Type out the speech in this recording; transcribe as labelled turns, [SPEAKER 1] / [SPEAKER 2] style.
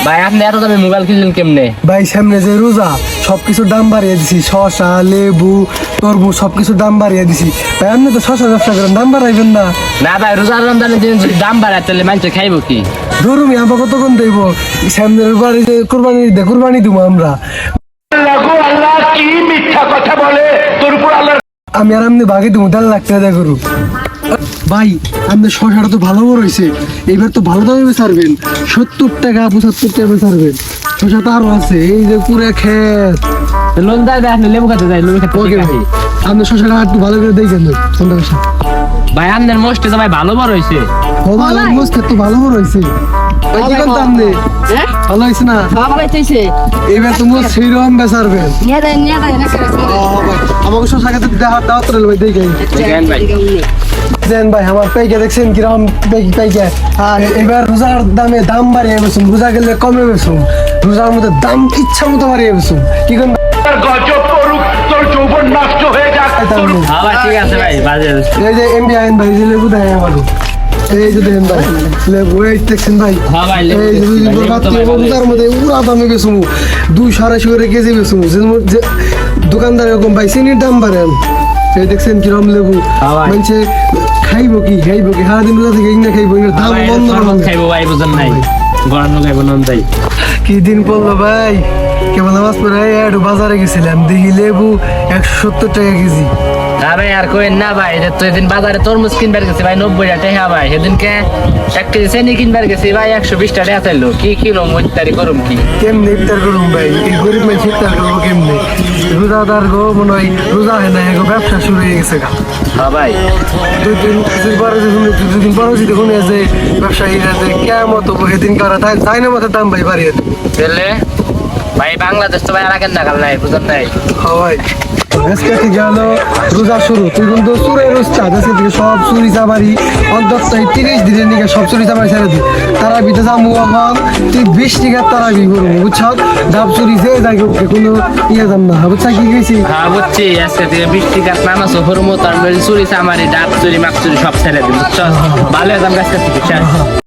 [SPEAKER 1] ভাই আপনি এত দামে মোবাইল কিনলেন কেমনে?
[SPEAKER 2] ভাই সামনে যে রোজা সবকিছুর দাম বাড়িয়ে দিছি, শসা লেবু তরমুজ সবকিছুর দাম বাড়িয়ে দিছি। ভাই আপনি তো শসা ব্যবসা করেন, দাম বাড়াইবেন না?
[SPEAKER 1] না ভাই, রোজার রমজানের দিন যদি দাম বাড়ায় তাহলে মানুষ খাইবো কি?
[SPEAKER 2] ধরুমি আমরা কতক্ষণ দেবো, সামনের বাড়ি যে কোরবানি দিব আমরা। আমি আর আপনি বাকি দেবো 1.5 লাখ টাকা করু। ভাই আপনার শসাটা তো ভালো বড় হয়েছে, এবার তো ভালো দামে ছাড়বেন, 70 টাকা 75 টাকা ছাড়বেন। শসা তো আরো আছে, এই যে পুরো ক্ষেত।
[SPEAKER 1] লোন দেয় ভাই, আপনি লেবু খাতে যাই, লেবু খাতে
[SPEAKER 2] ওকে ভাই, আপনার শসাটা একটু ভালো করে দেখেন কোনটা শসা।
[SPEAKER 1] ভাই আপনার মোস্টে তো ভাই ভালো বড় হয়েছে।
[SPEAKER 2] ও ভাই মস্ত তো ভালো বড় হয়েছে। ভাই কি করতে আপনি ভালো হয়েছে না? এবার তো মোস্ট সেইরকম বেচারবেন। আমাকে শসা খেতে দাওয়াত রইল ভাই, দেখেন
[SPEAKER 1] দেখেন ভাই,
[SPEAKER 2] দেন ভাই আমার পাইকা দেখছেন কিরকম পাইকা। আর এবার রোজার দাম বাড়িয়ে বেসুম, রোজা গেলে কমে বেসুম, রোজার মধ্যে দাম ইচ্ছা মতো বাড়িয়ে বেসুম। কি করেন
[SPEAKER 3] গজব করুক, তোর যৌবন নষ্ট হয়ে যাক।
[SPEAKER 1] হ্যাঁ ভাই ঠিক আছে ভাই, বাজে
[SPEAKER 2] এই যে এমবি আইন ভাই, যে লেবু দেয় আমাকে, এই যে দেন ভাই লেবু, এই দেখছেন ভাই,
[SPEAKER 1] হ্যাঁ ভাই, লেবু
[SPEAKER 2] এই যে
[SPEAKER 1] দেখছি ভাই, লেবু তো ভাই ভালো।
[SPEAKER 2] রোজার মধ্যে উড়া দামে বেসুম, 200-250 করে কেজি বেসুম। যে দোকানদার এরকম ভাই চিনির দাম বাড়েন, এই দেখছেন কিরম লেবু।
[SPEAKER 1] হ্যাঁ ভাই।
[SPEAKER 2] মানে খাইবো কি সারাদিন রোজা থেকে না খাইবো, দাম
[SPEAKER 1] ভাই,
[SPEAKER 2] বন্ধ
[SPEAKER 1] শরবত খাইবো ভাই, বুঝেন নাই, গরম খাইবো নন তাই।
[SPEAKER 2] কি দিন পড়লো ভাই, কেবল নামাজ পড়ে একটু বাজারে গেছিলাম, দেখি লেবু 170 টাকা কেজি।
[SPEAKER 1] না ভাই আর কইেন না ভাই, যে তো এদিন বাজারে তরমুজ কিনবার গেছি ভাই 90 টাকা ভাই, সেদিনকে 1 কেজি চিনি কিনবার গেছি ভাই 120 টাকা চাইলো। কি কিলো মইতারি করুম কি?
[SPEAKER 2] কেমনে ইফতার করুম ভাই, এই গরিব মানুষ ইফতার করবো কেমনে? রোজাদার গো মনে হয় রোজা হয় না, এগো ব্যবসা শুরু হয়ে গেছে গা।
[SPEAKER 1] হ্যাঁ ভাই,
[SPEAKER 2] দুদিন পরে যদি দেখুন যে ব্যবসায়ীরা যে কেমন হবো, সেদিন কারা তাই না মাথার দাম ভাই বাড়িয়ে দেবে।
[SPEAKER 1] তাহলে ভাই বাংলাদেশ তো ভাই আর আগের নাগাল নাই, বুঝেন নাই।
[SPEAKER 2] হয় আজকে থেকে গেল রোজা শুরু, তুই কিন্তু চুরের রোজটা আজকে থেকে সব চুরি চাবারি অন্তত 30 দিনের নিকে সব চুরি চাবারি ছেড়ে দিই। তারা বিতে যাবো এখন তুই 20 টাকার তারা বি করবো, বুঝছ? ডাব চুরি যে যাই কোনো ইয়ে যাম না, বুঝছা কি গেছি?
[SPEAKER 1] হ্যাঁ বুঝছি, আজকে থেকে 20 টাকা নামাজ হরমো, তার চুরি চামারি ডাব চুরি মাছ চুরি সব ছেড়ে দিন, বুঝছ? ভালো একদম গাছ কাছে